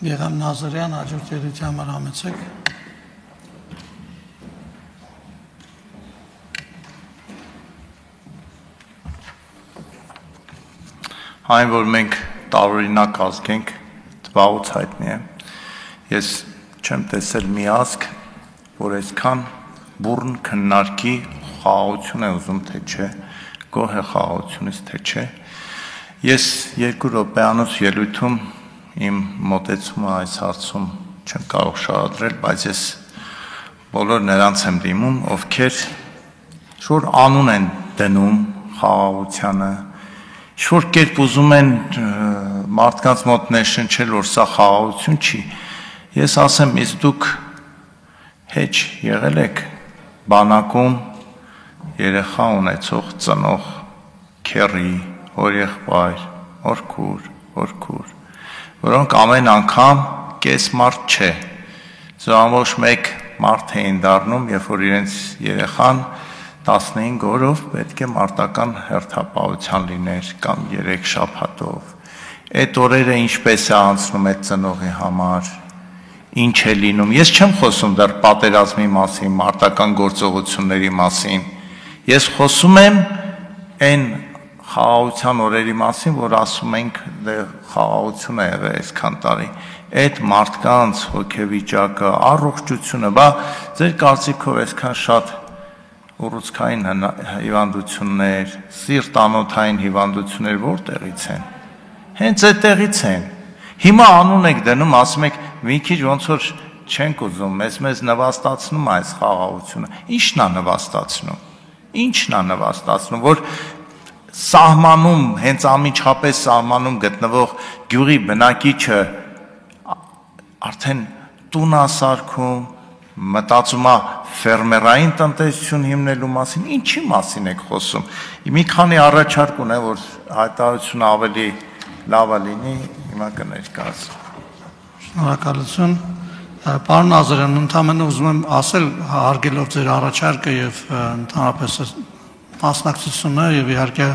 Եղամ Նազարյան, հաջորդ երեքի համար համեցեք։ Այն, որ մենք տարօրինակ ազգ ենք, վաղուց հայտնի է։ Ես չեմ տեսել մի ազգ, որ այսքան բուռն քննարկի խաղաղություն է ուզում, թե չէ, գոհ է խաղաղությունից, թե չէ։ Ես 2 րոպեանոց ելույթում իմ մոտեցումը այս հարցում չեմ կարող շարադրել, բայց ես բոլոր նրանց եմ դիմում, ովքեր ինչ-որ անուն են դնում խաղաղությանը, ինչ-որ կերպ ուզում են մարդկանց մոտ ներշնչել, որ սա խաղաղություն չի։ Ես ասեմ, իսկ դուք հեչ եղել եք բանակում երեխա ունեցող ծնող քեռի, հորեղբայր, հորքուր, որոնք ամեն անգամ կես մարդ չէ, զոհամոժ մեկ մարդ էին դառնում, երբ որ իրենց երեխան 15 օրով պետք է մարտական հերթապահության լիներ կամ 3 շաբաթով։ Այդ օրերը ինչպես է անցնում այդ ծնողի համար, ինչ է լինում։ Ես չեմ խոսում դեռ պատերազմի մասին, մարտական գործողությունների մասին։ Ես խոսում եմ այն խաղաղության օրերի մասին, որ ասում ենք դե խաղաղություն է եղել այսքան տարի։ Այդ մարդկանց հոգեվիճակը, առողջությունը, բա ձեր կարծիքով այսքան շատ ուռուցքային հիվանդություններ, սիրտանոթային հիվանդություններ որտեղից են։ Հենց այդտեղից են։ Հիմա անուն եք դնում, ասում եք մի քիչ ոնց որ չենք ուզում, մեզ նվաստացնում այս խաղաղությունը։ Ի՞նչն է նվաստացնում։ Ի՞նչն է նվաստացնում, որ սահմանում, հենց անմիջապես սահմանում գտնվող գյուղի բնակիչը արդեն տուն է սարքում, մտածում է ֆերմերային տնտեսություն հիմնելու մասին, ինչի մասին եք խոսում։ Մի քանի առաջարկ ունեմ, որ հայտարարությունը ավելի լավ լինի, հիմա կներկայացնեմ։ Շնորհակալություն։ Պարոն Նազարյան, ընդհանրապես ուզում եմ ասել, հարգելով ձեր առաջարկը եւ ընդհանրապես մասնակցությունը եւ իհարկե